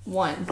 One.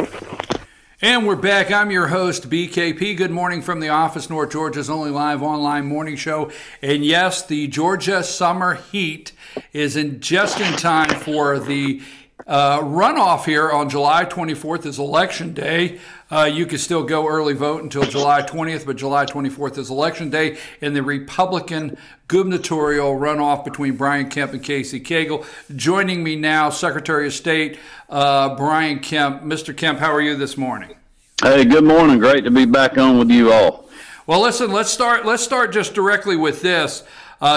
And we're back. I'm your host, BKP. Good morning from the office, North Georgia's only live online morning show. And yes, the Georgia summer heat is just in time for the runoff here on July 24th is Election Day. You can still go early vote until July 20th, but July 24th is Election Day in the Republican gubernatorial runoff between Brian Kemp and Casey Cagle. Joining me now, Secretary of State Brian Kemp. Mr. Kemp, how are you this morning? Hey, good morning. Great to be back on with you all. Well, listen, let's start just directly with this.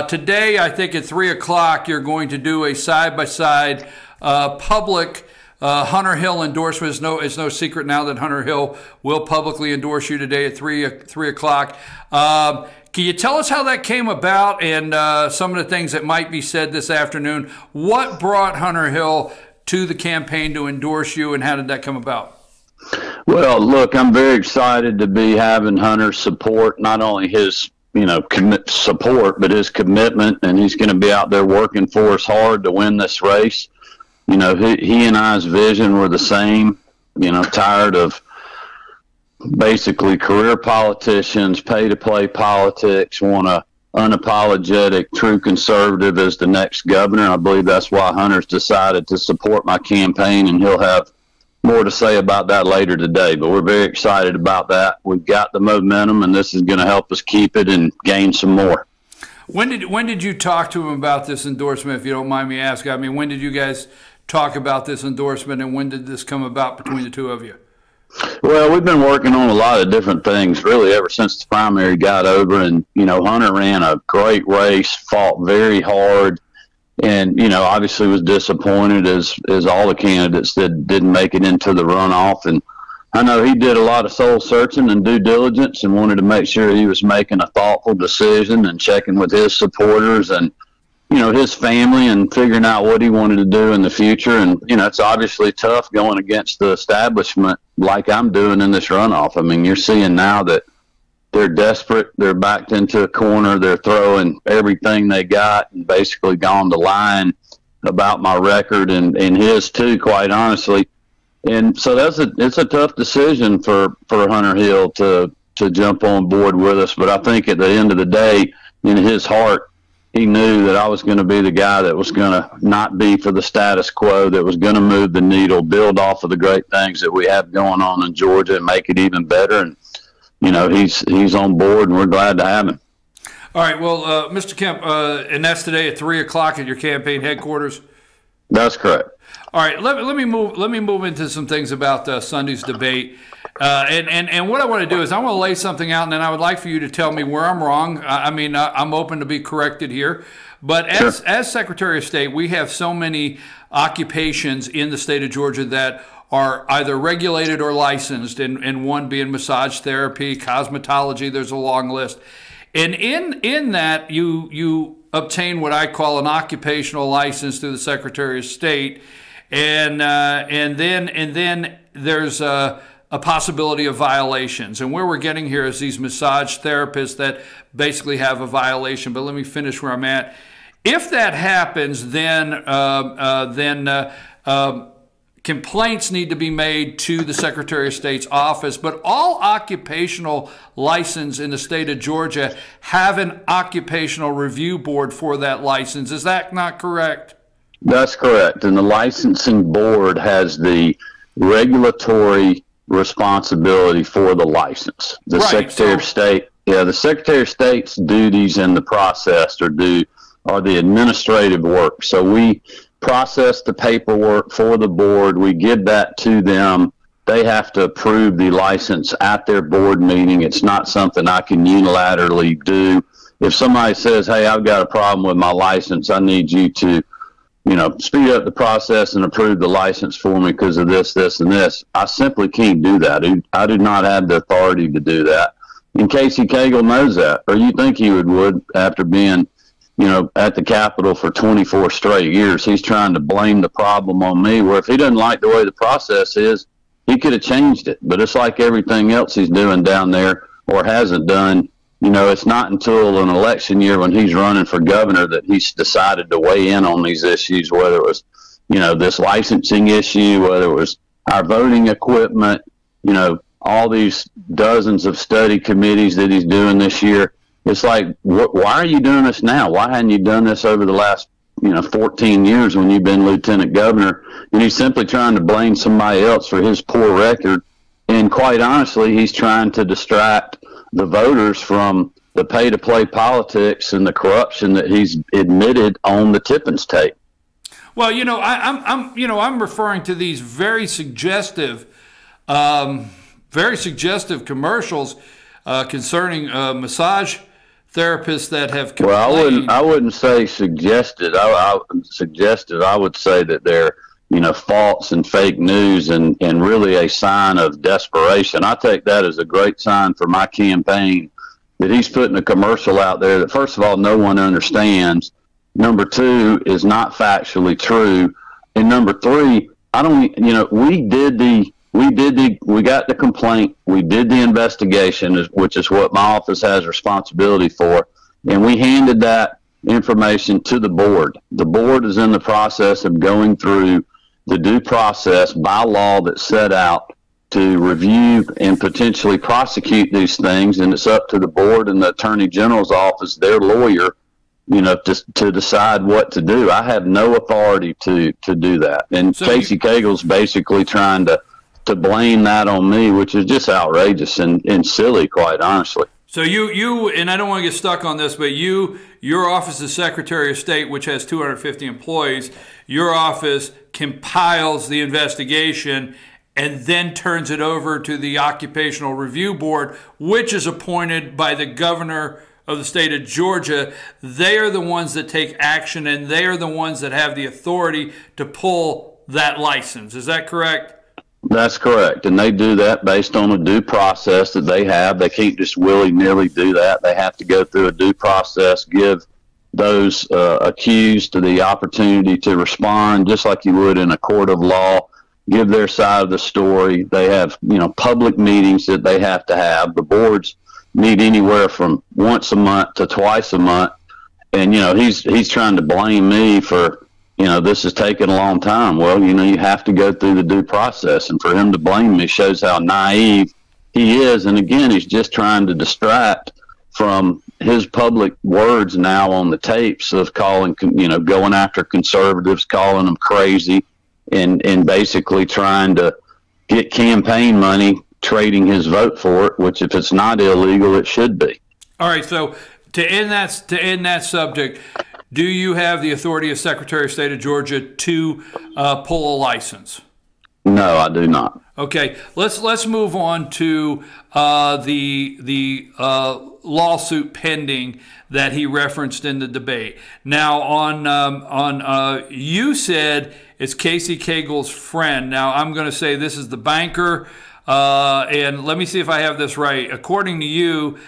Today, I think at 3 o'clock, you're going to do a side-by-side public Hunter Hill endorsement. It's no secret now that Hunter Hill will publicly endorse you today at 3 o'clock. Can you tell us how that came about and some of the things that might be said this afternoon? What brought Hunter Hill to the campaign to endorse you, and how did that come about? Well, look, I'm very excited to be having Hunter's support, not only his support, but his commitment, and he's going to be out there working for us hard to win this race. You know, he and I's vision were the same, tired of basically career politicians, pay-to-play politics, want a unapologetic, true conservative as the next governor. I believe that's why Hunter's decided to support my campaign, and he'll have more to say about that later today. But we're very excited about that. We've got the momentum, and this is going to help us keep it and gain some more. When did you talk to him about this endorsement, if you don't mind me asking? I mean, when did you guys talk about this endorsement, and when did this come about between the two of you? Well, we've been working on a lot of different things really ever since the primary got over, and Hunter ran a great race, fought very hard, and obviously was disappointed as all the candidates that didn't make it into the runoff. And I know he did a lot of soul searching and due diligence and wanted to make sure he was making a thoughtful decision and checking with his supporters and his family and figuring out what he wanted to do in the future. And, it's obviously tough going against the establishment like I'm doing in this runoff. I mean, you're seeing now that they're desperate. They're backed into a corner. They're throwing everything they got and basically gone to line about my record and his too, quite honestly. And so it's a tough decision for Hunter Hill to jump on board with us. But I think at the end of the day, in his heart, he knew that I was going to be the guy that was going to not be for the status quo, that was going to move the needle, build off of the great things that we have going on in Georgia and make it even better. And, he's on board, and we're glad to have him. All right. Well, Mr. Kemp, and that's today at 3 o'clock at your campaign headquarters? That's correct. All right. Let me move into some things about Sunday's debate. And what I want to do is I want to lay something out, and then I would like for you to tell me where I'm wrong. I'm open to be corrected here. But as Secretary of State, we have so many occupations in the state of Georgia that are either regulated or licensed, and one being massage therapy, cosmetology. There's a long list. And in that, you obtain what I call an occupational license through the Secretary of State, and then there's a possibility of violations. And where we're getting here is these massage therapists that basically have a violation. But let me finish where I'm at. If that happens, then complaints need to be made to the Secretary of State's office. But all occupational license in the state of Georgia have an occupational review board for that license. Is that not correct? That's correct. And the licensing board has the regulatory responsibility for the license. The Secretary of State, the Secretary of State's duties in the process are the administrative work. So we process the paperwork for the board. We give that to them. They have to approve the license at their board meeting. It's not something I can unilaterally do. If somebody says, hey, I've got a problem with my license, I need you to speed up the process and approve the license for me because of this, this, and this. I simply can't do that. I do not have the authority to do that. And Casey Cagle knows that, or you think he would after being, at the Capitol for 24 straight years. He's trying to blame the problem on me, where if he doesn't like the way the process is, he could have changed it. But it's like everything else he's doing down there or hasn't done. It's not until an election year when he's running for governor that he's decided to weigh in on these issues, whether it was, this licensing issue, whether it was our voting equipment, you know, all these dozens of study committees that he's doing this year. It's like, why are you doing this now? Why hadn't you done this over the last, 14 years when you've been lieutenant governor? And he's simply trying to blame somebody else for his poor record. And quite honestly, he's trying to distract the voters from the pay-to-play politics and the corruption that he's admitted on the Tippins tape. Well, I'm referring to these very suggestive commercials concerning massage therapists that have complained. Well, I wouldn't say suggested. I would say that they're, false and fake news and really a sign of desperation. I take that as a great sign for my campaign, that he's putting a commercial out there that, first of all, no one understands. Number two, is not factually true. And number three, we got the complaint, we did the investigation, which is what my office has responsibility for, and we handed that information to the board. The board is in the process of going through the due process by law that's set out to review and potentially prosecute these things, and it's up to the board and the Attorney General's office, their lawyer, to decide what to do. I have no authority to do that. And so Casey Cagle's basically trying to blame that on me, which is just outrageous and silly, quite honestly. So you and I don't want to get stuck on this, but your office is Secretary of State, which has 250 employees. Your office compiles the investigation and then turns it over to the Occupational Review Board, which is appointed by the governor of the state of Georgia. They are the ones that take action, and they are the ones that have the authority to pull that license. Is that correct? That's correct. And they do that based on a due process that they have. They can't just willy-nilly do that. They have to go through a due process, give those accused the opportunity to respond just like you would in a court of law, give their side of the story. They have, public meetings that they have to have. The boards meet anywhere from once a month to twice a month. And, he's trying to blame me for, this is taking a long time. Well, you have to go through the due process. And for him to blame me shows how naive he is. And again, he's just trying to distract from his public words now on the tapes of calling, going after conservatives, calling them crazy, and basically trying to get campaign money, trading his vote for it, which if it's not illegal, it should be. All right. So to end that subject, do you have the authority as Secretary of State of Georgia to pull a license? No, I do not. Okay, let's move on to the lawsuit pending that he referenced in the debate. Now, on you said it's Casey Cagle's friend. Now, I'm going to say this is the banker. And let me see if I have this right. According to you,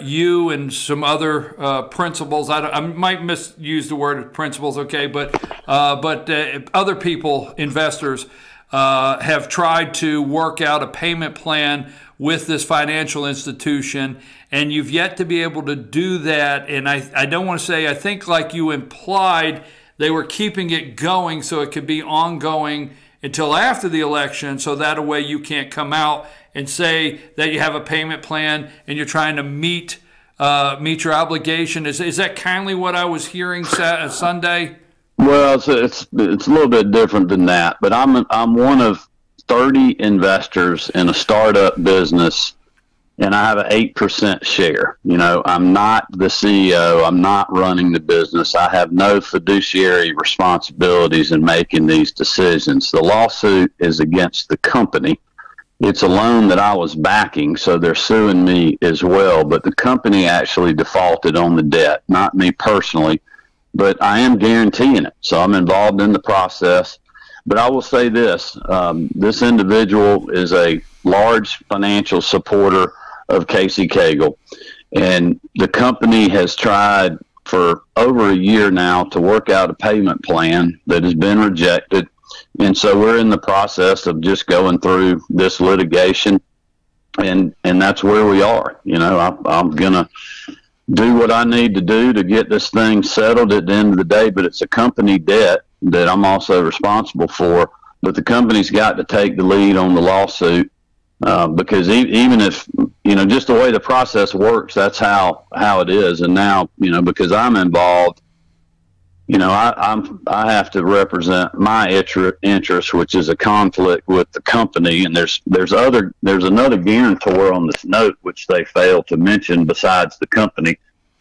you and some other principals, I might misuse the word principals, okay, but other people, investors, have tried to work out a payment plan with this financial institution, and you've yet to be able to do that. And I don't want to say, I think like you implied, they were keeping it going so it could be ongoing until after the election, so that way you can't come out and say that you have a payment plan and you're trying to meet your obligation. Is that kindly what I was hearing Sunday? Well, it's a little bit different than that, but I'm one of 30 investors in a startup business, and I have an 8% share. I'm not the CEO. I'm not running the business. I have no fiduciary responsibilities in making these decisions. The lawsuit is against the company. It's a loan that I was backing, so they're suing me as well. But the company actually defaulted on the debt, not me personally. But I am guaranteeing it, so I'm involved in the process. But I will say this, this individual is a large financial supporter of Casey Cagle, and the company has tried for over a year now to work out a payment plan that has been rejected, and so we're in the process of just going through this litigation, and that's where we are. I'm gonna do what I need to do to get this thing settled at the end of the day, but it's a company debt that I'm also responsible for, but the company's got to take the lead on the lawsuit, because even if, just the way the process works, that's how it is. And now, because I'm involved, I have to represent my interest, which is a conflict with the company. And there's another guarantor on this note, which they failed to mention besides the company,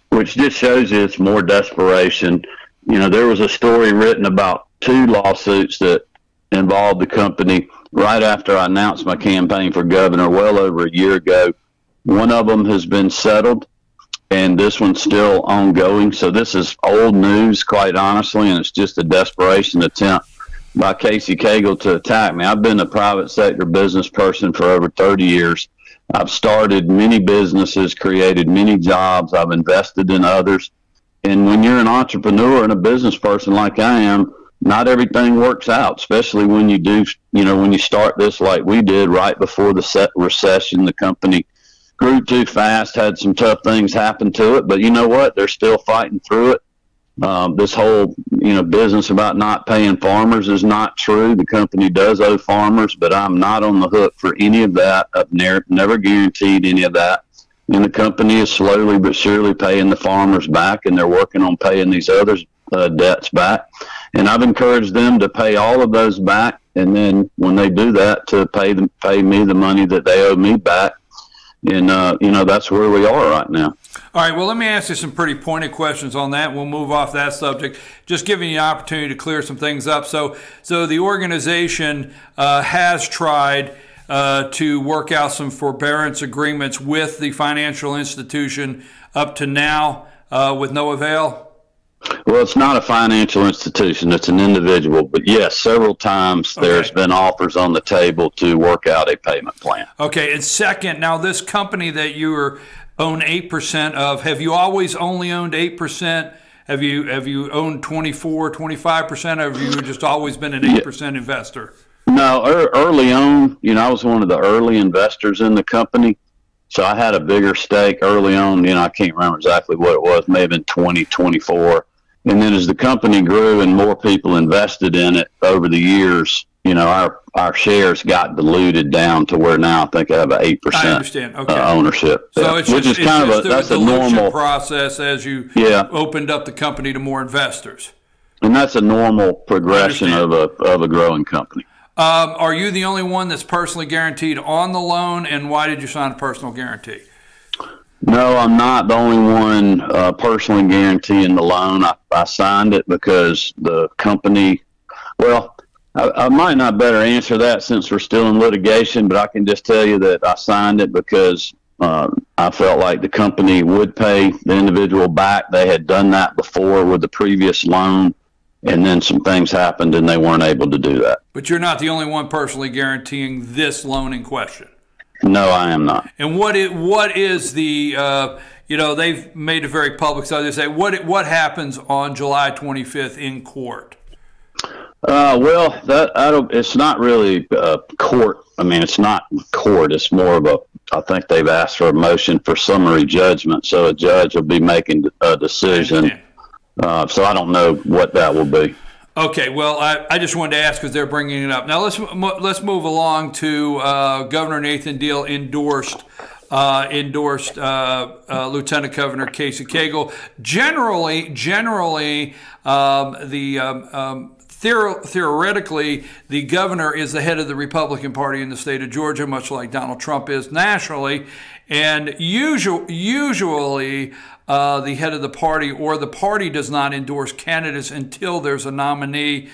which just shows you it's more desperation. There was a story written about 2 lawsuits that involved the company right after I announced my campaign for governor well over a year ago. One of them has been settled, and this one's still ongoing. So this is old news, quite honestly, and it's just a desperation attempt by Casey Cagle to attack me. I've been a private sector business person for over 30 years. I've started many businesses, created many jobs. I've invested in others. And when you're an entrepreneur and a business person like I am, not everything works out, especially when you do, when you start this like we did right before the recession. The company grew too fast, had some tough things happen to it, but you know what? They're still fighting through it. This whole, business about not paying farmers is not true. The company does owe farmers, but I'm not on the hook for any of that. I've never guaranteed any of that. And the company is slowly but surely paying the farmers back, and they're working on paying these other debts back. And I've encouraged them to pay all of those back, and then when they do that, to pay me the money that they owe me back. And, that's where we are right now. All right, well, let me ask you some pretty pointed questions on that. We'll move off that subject, just giving you an opportunity to clear some things up. So the organization has tried to work out some forbearance agreements with the financial institution up to now with no avail? Well, it's not a financial institution. It's an individual. But, yes, several times there's been offers on the table to work out a payment plan. Okay. And second, now this company that you own 8% of, have you always only owned 8%? Have you owned 24, 25%? Or have you just always been an 8% investor? No, early on, I was one of the early investors in the company. So I had a bigger stake early on. I can't remember exactly what it was, maybe in 2024. And then as the company grew and more people invested in it over the years, our shares got diluted down to where now I think I have an 8% ownership. So it's which just, is kind of that's a normal process as you opened up the company to more investors. And that's a normal progression of a growing company. Are you the only one that's personally guaranteed on the loan, and why did you sign a personal guarantee? No, I'm not the only one personally guaranteeing the loan. I signed it because the company, well, I might not better answer that since we're still in litigation, but I can just tell you that I signed it because I felt like the company would pay the individual back. They had done that before with the previous loan, and then some things happened and they weren't able to do that. But you're not the only one personally guaranteeing this loan in question. No, I am not. And what is the, they've made it very public, so they say, what happens on July 25th in court? Well, it's not really court. I mean, it's not court. It's more of I think they've asked for a motion for summary judgment, so a judge will be making a decision. So I don't know what that will be. Okay, well, I just wanted to ask because they're bringing it up. Now let's move along to Governor Nathan Deal endorsed Lieutenant Governor Casey Cagle. Theoretically, the governor is the head of the Republican Party in the state of Georgia, much like Donald Trump is nationally, and usually the head of the party or the party does not endorse candidates until there's a nominee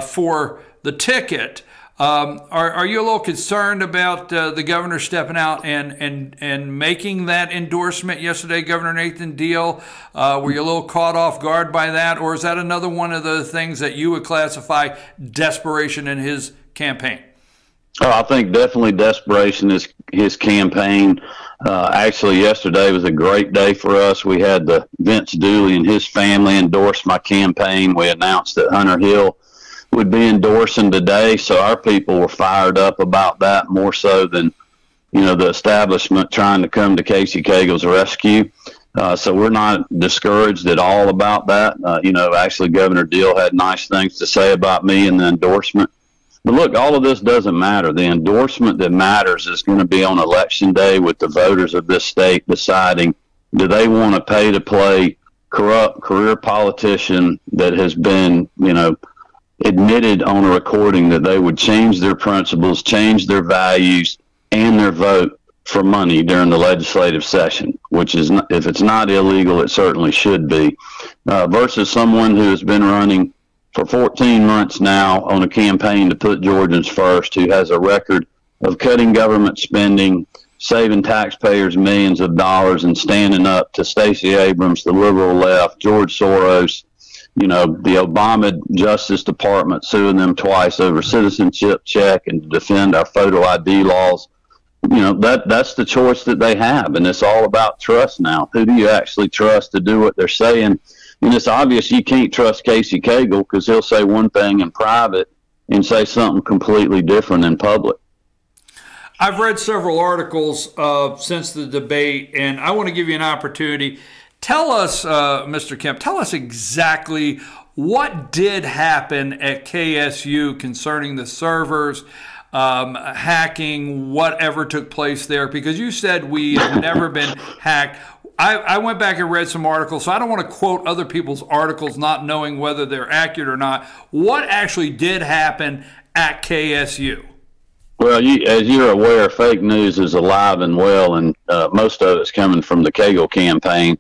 for the ticket. Are you a little concerned about the governor stepping out and making that endorsement yesterday, Governor Nathan Deal? Were you a little caught off guard by that, or is that another one of the things that you would classify desperation in his campaign? Oh, I think definitely desperation is his campaign. Actually, yesterday was a great day for us. We had Vince Dooley and his family endorse my campaign. We announced that Hunter Hill would be endorsing today, so our people were fired up about that more so than the establishment trying to come to Casey Cagle's rescue. So we're not discouraged at all about that. Actually, Governor Deal had nice things to say about me in the endorsement. But look, all of this doesn't matter. The endorsement that matters is going to be on election day with the voters of this state deciding, do they want to pay to play corrupt career politician that has been, admitted on a recording that they would change their principles, change their values, and their vote for money during the legislative session, which is, not, if it's not illegal, it certainly should be, versus someone who has been running for 14 months now on a campaign to put Georgians first, who has a record of cutting government spending, saving taxpayers millions of dollars, and standing up to Stacey Abrams, the liberal left, George Soros, the Obama Justice Department suing them twice over citizenship check and to defend our photo ID laws. That's the choice that they have, and it's all about trust now. Who do you actually trust to do what they're saying? And it's obvious you can't trust Casey Cagle because he'll say one thing in private and say something completely different in public. I've read several articles since the debate, and I want to give you an opportunity. Tell us, Mr. Kemp, tell us exactly what did happen at KSU concerning the servers, hacking, whatever took place there, because you said we have never been hacked. I went back and read some articles, so I don't want to quote other people's articles not knowing whether they're accurate or not. What actually did happen at KSU? Well, as you're aware, fake news is alive and well, and most of it's coming from the Cagle campaign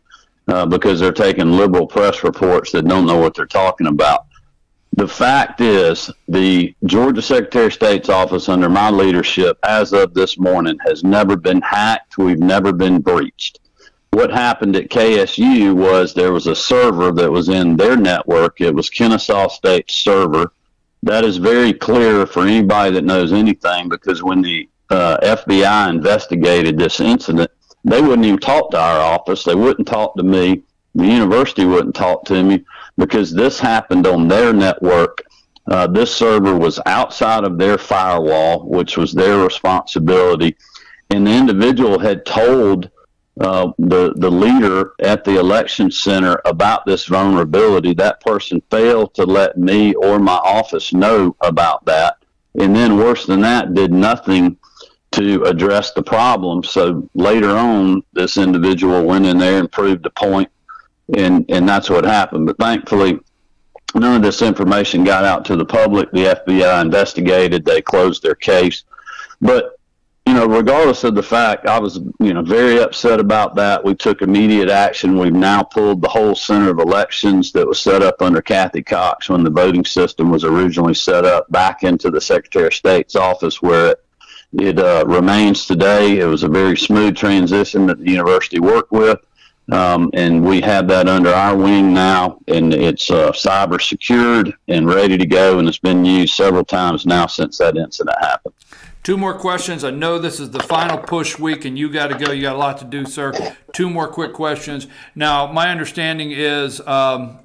because they're taking liberal press reports that don't know what they're talking about. The fact is, the Georgia Secretary of State's office under my leadership as of this morning has never been hacked. We've never been breached. What happened at KSU was there was a server that was in their network. It was Kennesaw State's server. That is very clear for anybody that knows anything, because when the FBI investigated this incident, they wouldn't even talk to our office. They wouldn't talk to me. The university wouldn't talk to me because this happened on their network. This server was outside of their firewall, which was their responsibility. And the individual had told the leader at the election center about this vulnerability. That person failed to let me or my office know about that. And then worse than that, did nothing to address the problem. So later on, this individual went in there and proved a point. And that's what happened. But thankfully, none of this information got out to the public. The FBI investigated. They closed their case. But, regardless of the fact, I was, very upset about that. We took immediate action. We've now pulled the whole Center of Elections that was set up under Kathy Cox when the voting system was originally set up back into the Secretary of State's office, where it remains today. It was a very smooth transition that the university worked with. And we have that under our wing now, and it's cyber secured and ready to go, and it's been used several times now since that incident happened. Two more questions. I know this is the final push week, and you got to go. You got a lot to do, sir. Two more quick questions. Now, my understanding is, and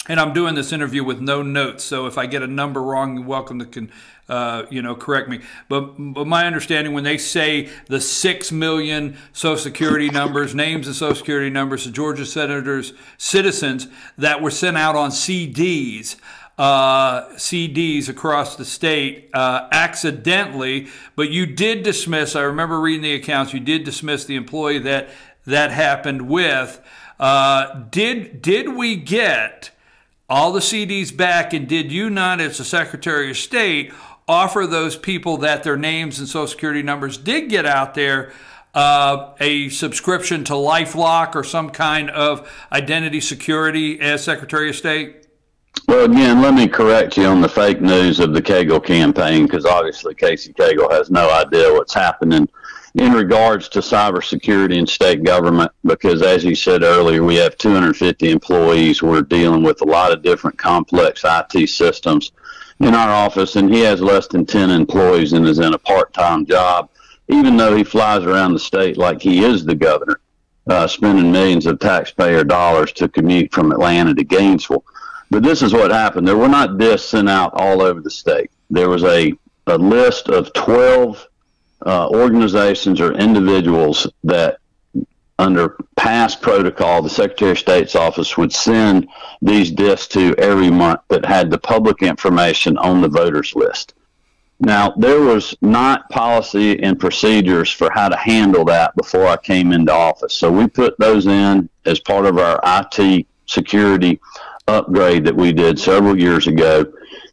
I'm doing this interview with no notes, so if I get a number wrong, you're welcome to correct me. But my understanding, when they say the 6 million Social Security numbers, names of Social Security numbers of Georgia senators, citizens that were sent out on CDs across the state accidentally, but you did dismiss, I remember reading the accounts, you did dismiss the employee that happened with. Did we get all the CDs back, and did you not, as the Secretary of State, offer those people that their names and Social Security numbers did get out there a subscription to LifeLock or some kind of identity security as Secretary of State? Well, again, let me correct you on the fake news of the Cagle campaign, because obviously Casey Cagle has no idea what's happening in regards to cybersecurity and state government, because as you said earlier, we have 250 employees. We're dealing with a lot of different complex IT systems in our office, and he has less than 10 employees and is in a part-time job, even though he flies around the state like he is the governor, spending millions of taxpayer dollars to commute from Atlanta to Gainesville. But this is what happened. There were not discs sent out all over the state. There was a list of 12 organizations or individuals that, under past protocol, the Secretary of State's office would send these discs to every month that had the public information on the voters list. Now, there was not policy and procedures for how to handle that before I came into office. So we put those in as part of our IT security upgrade that we did several years ago.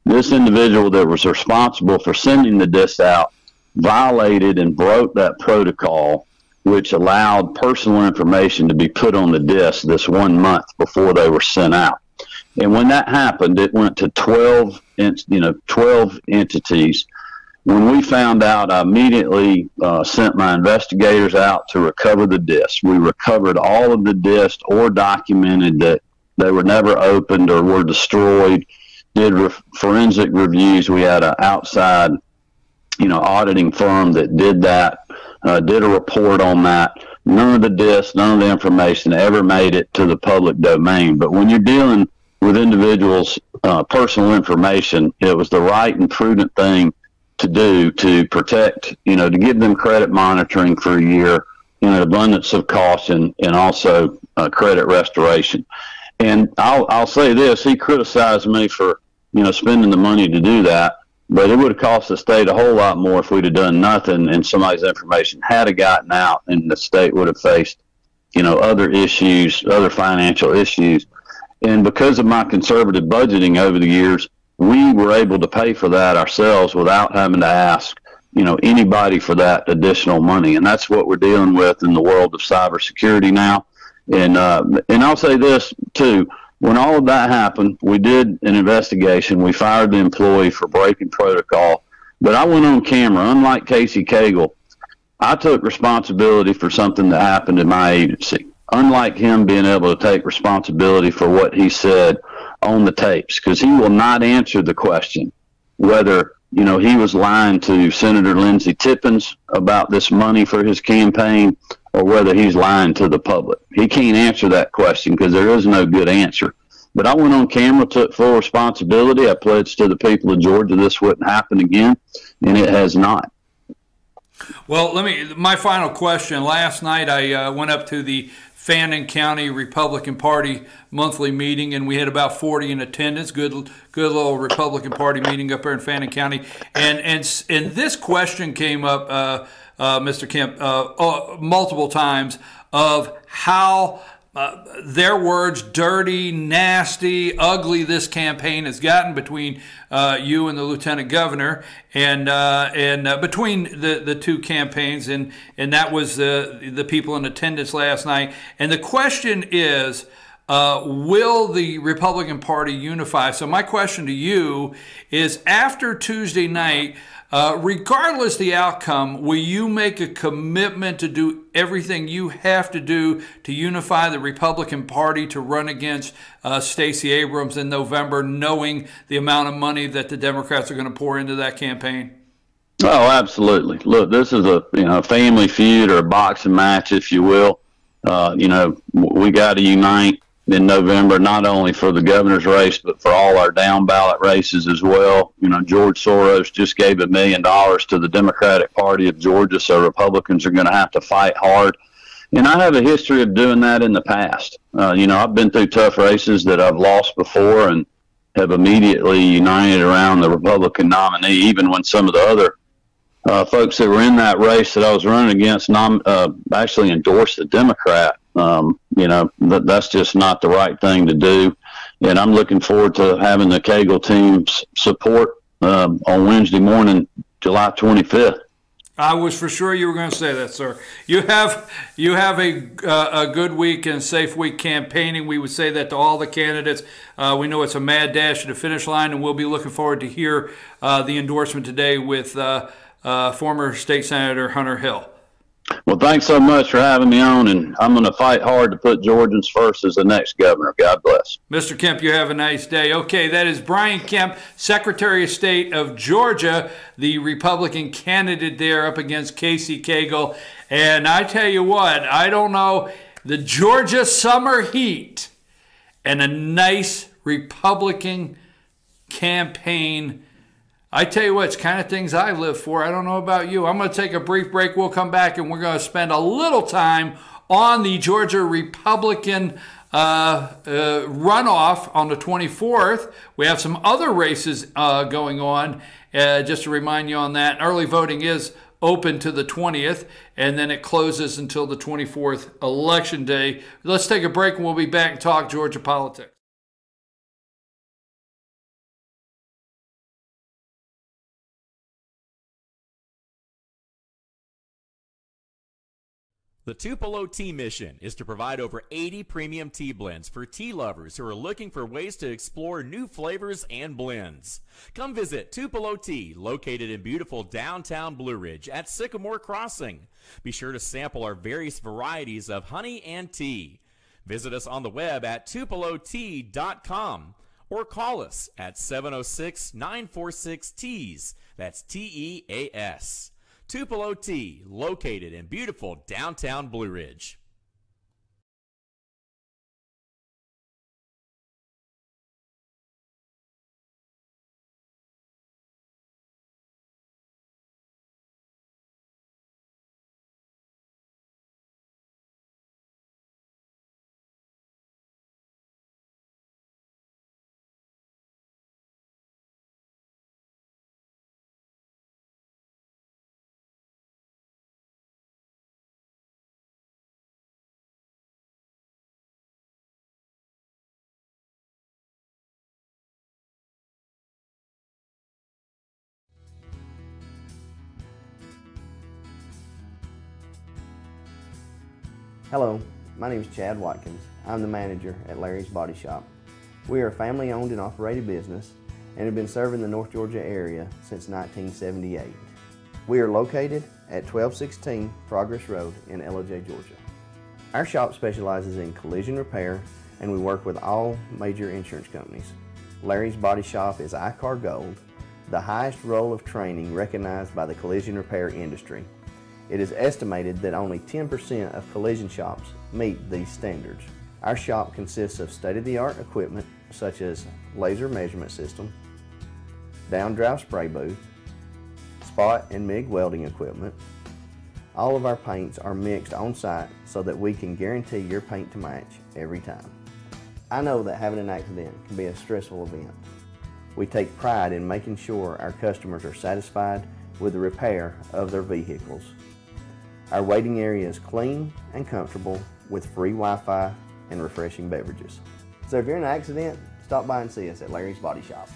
This individual that was responsible for sending the disc out violated and broke that protocol, which allowed personal information to be put on the disc this 1 month before they were sent out. And when that happened, it went to 12 entities. When we found out, I immediately sent my investigators out to recover the discs. We recovered all of the discs or documented that they were never opened or were destroyed, did forensic reviews. We had an outside, auditing firm that did that, did a report on that. None of the discs, none of the information ever made it to the public domain. But when you're dealing with individuals' personal information, it was the right and prudent thing to do to protect, to give them credit monitoring for a year in an abundance of caution and also credit restoration. And I'll say this, he criticized me for, spending the money to do that, but it would have cost the state a whole lot more if we'd have done nothing and somebody's information had gotten out and the state would have faced, other issues, other financial issues. And because of my conservative budgeting over the years, we were able to pay for that ourselves without having to ask, anybody for that additional money. And that's what we're dealing with in the world of cybersecurity now. And I'll say this too, when all of that happened, we did an investigation. We fired the employee for breaking protocol, but I went on camera. Unlike Casey Cagle, I took responsibility for something that happened in my agency. Unlike him being able to take responsibility for what he said on the tapes, because he will not answer the question whether, he was lying to Senator Lindsey Tippins about this money for his campaign or whether he's lying to the public. He can't answer that question because there is no good answer. But I went on camera, took full responsibility. I pledged to the people of Georgia this wouldn't happen again, and it has not. Well, my final question. Last night I went up to the Fannin County Republican Party monthly meeting, and we had about 40 in attendance. Good little Republican Party meeting up there in Fannin County. And this question came up, Mr. Kemp, multiple times of how their words, dirty, nasty, ugly this campaign has gotten between you and the lieutenant governor, and between the two campaigns, and that was the people in attendance last night. And the question is, will the Republican Party unify? So my question to you is, after Tuesday night, regardless the outcome, will you make a commitment to do everything you have to do to unify the Republican Party to run against Stacey Abrams in November, knowing the amount of money that the Democrats are going to pour into that campaign? Oh, absolutely. Look, this is a family feud or a boxing match, if you will. We got to unite in November, not only for the governor's race, but for all our down ballot races as well. George Soros just gave $1 million to the Democratic Party of Georgia, so Republicans are going to have to fight hard. And I have a history of doing that in the past. I've been through tough races that I've lost before and have immediately united around the Republican nominee, even when some of the other folks that were in that race that I was running against actually endorsed the Democrat. That's just not the right thing to do. And I'm looking forward to having the Cagle team's support on Wednesday morning, July 25th. I was for sure you were going to say that, sir. You have a good week and safe week campaigning. We would say that to all the candidates. We know it's a mad dash to the finish line, and we'll be looking forward to hear the endorsement today with former State Senator Hunter Hill. Well, thanks so much for having me on, and I'm going to fight hard to put Georgians first as the next governor. God bless. Mr. Kemp, you have a nice day. Okay, that is Brian Kemp, Secretary of State of Georgia, the Republican candidate there up against Casey Cagle. And I tell you what, I don't know, the Georgia summer heat and a nice Republican campaign, I tell you what, it's kind of things I live for. I don't know about you. I'm going to take a brief break. We'll come back and we're going to spend a little time on the Georgia Republican runoff on the 24th. We have some other races going on. Just to remind you on that, early voting is open to the 20th, and then it closes until the 24th, Election Day. Let's take a break, and we'll be back and talk Georgia politics. The Tupelo Tea mission is to provide over 80 premium tea blends for tea lovers who are looking for ways to explore new flavors and blends. Come visit Tupelo Tea, located in beautiful downtown Blue Ridge at Sycamore Crossing. Be sure to sample our various varieties of honey and tea. Visit us on the web at tupelotea.com or call us at 706-946-TEAS. That's TEAS. Tupelo Tea, located in beautiful downtown Blue Ridge. Hello, my name is Chad Watkins. I'm the manager at Larry's Body Shop. We are a family-owned and operated business and have been serving the North Georgia area since 1978. We are located at 1216 Progress Road in LOJ, Georgia. Our shop specializes in collision repair, and we work with all major insurance companies. Larry's Body Shop is ICAR Gold, the highest role of training recognized by the collision repair industry. It is estimated that only 10% of collision shops meet these standards. Our shop consists of state-of-the-art equipment such as laser measurement system, down-drive spray booth, spot and MIG welding equipment. All of our paints are mixed on-site so that we can guarantee your paint to match every time. I know that having an accident can be a stressful event. We take pride in making sure our customers are satisfied with the repair of their vehicles. Our waiting area is clean and comfortable with free Wi-Fi and refreshing beverages. So if you're in an accident, stop by and see us at Larry's Body Shop.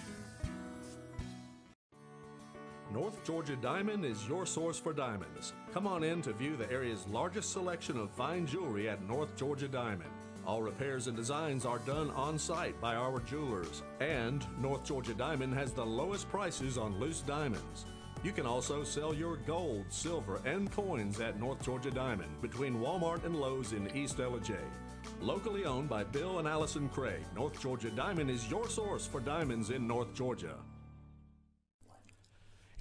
North Georgia Diamond is your source for diamonds. Come on in to view the area's largest selection of fine jewelry at North Georgia Diamond. All repairs and designs are done on-site by our jewelers, and North Georgia Diamond has the lowest prices on loose diamonds. You can also sell your gold, silver, and coins at North Georgia Diamond between Walmart and Lowe's in East LJ. Locally owned by Bill and Allison Craig, North Georgia Diamond is your source for diamonds in North Georgia.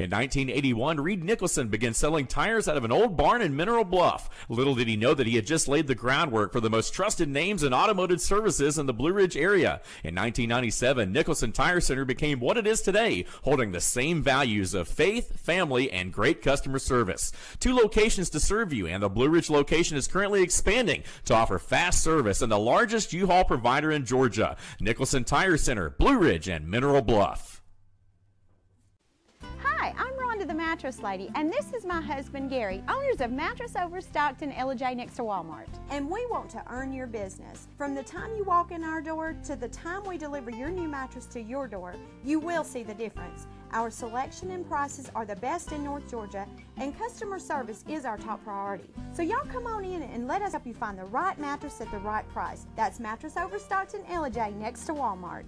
In 1981, Reed Nicholson began selling tires out of an old barn in Mineral Bluff. Little did he know that he had just laid the groundwork for the most trusted names in automotive services in the Blue Ridge area. In 1997, Nicholson Tire Center became what it is today, holding the same values of faith, family, and great customer service. 2 locations to serve you, and the Blue Ridge location is currently expanding to offer fast service and the largest U-Haul provider in Georgia. Nicholson Tire Center, Blue Ridge, and Mineral Bluff. Hi, I'm Rhonda the Mattress Lady, and this is my husband Gary, owners of Mattress Overstocked in LJ next to Walmart. And we want to earn your business. From the time you walk in our door to the time we deliver your new mattress to your door, you will see the difference. Our selection and prices are the best in North Georgia, and customer service is our top priority. So y'all come on in and let us help you find the right mattress at the right price. That's Mattress Overstocked in LJ next to Walmart.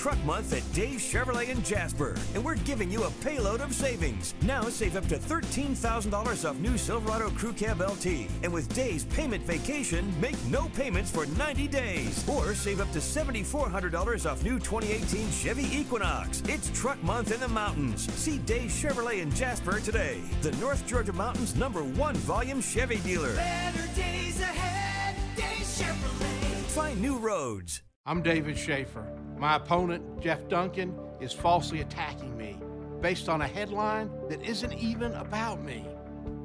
Truck Month at Dave's Chevrolet in Jasper, and we're giving you a payload of savings. Now save up to $13,000 off new Silverado Crew Cab LT. And with Dave's Payment Vacation, make no payments for 90 days. Or save up to $7,400 off new 2018 Chevy Equinox. It's Truck Month in the mountains. See Dave's Chevrolet in Jasper today. The North Georgia Mountains #1 volume Chevy dealer. Better days ahead, Dave's Chevrolet. Find new roads. I'm David Schaefer. My opponent, Jeff Duncan, is falsely attacking me based on a headline that isn't even about me.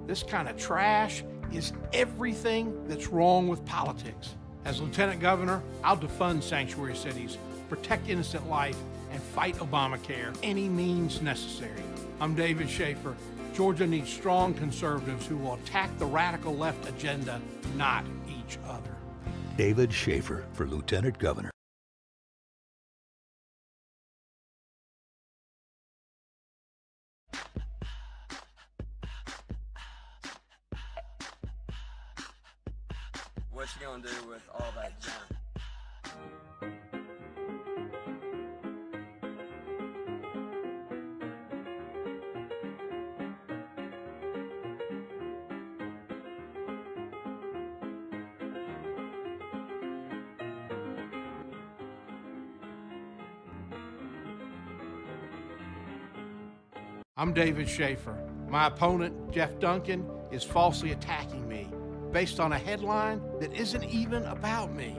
This kind of trash is everything that's wrong with politics. As Lieutenant Governor, I'll defund sanctuary cities, protect innocent life, and fight Obamacare any means necessary. I'm David Schaefer. Georgia needs strong conservatives who will attack the radical left agenda, not each other. David Schaefer for Lieutenant Governor. What you gonna do with all that junk? I'm David Schaefer. My opponent, Jeff Duncan, is falsely attacking me based on a headline that isn't even about me.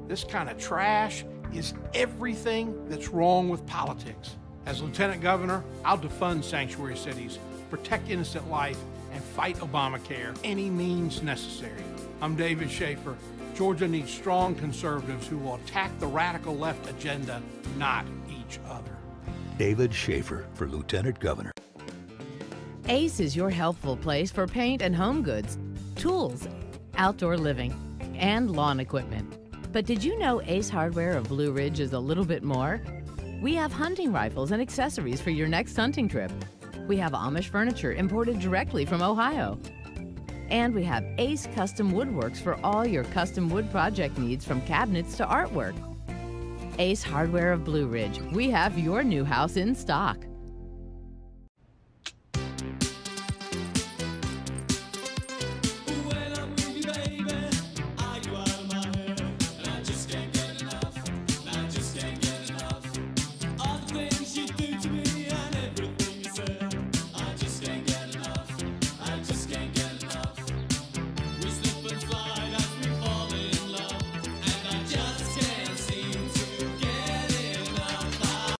This kind of trash is everything that's wrong with politics. As Lieutenant Governor, I'll defund sanctuary cities, protect innocent life, and fight Obamacare any means necessary. I'm David Schaefer. Georgia needs strong conservatives who will attack the radical left agenda, not each other. David Schaefer for Lieutenant Governor. Ace is your helpful place for paint and home goods, tools, outdoor living, and lawn equipment. But did you know Ace Hardware of Blue Ridge is a little bit more? We have hunting rifles and accessories for your next hunting trip. We have Amish furniture imported directly from Ohio. And we have Ace Custom Woodworks for all your custom wood project needs, from cabinets to artwork. Ace Hardware of Blue Ridge. We have your new house in stock.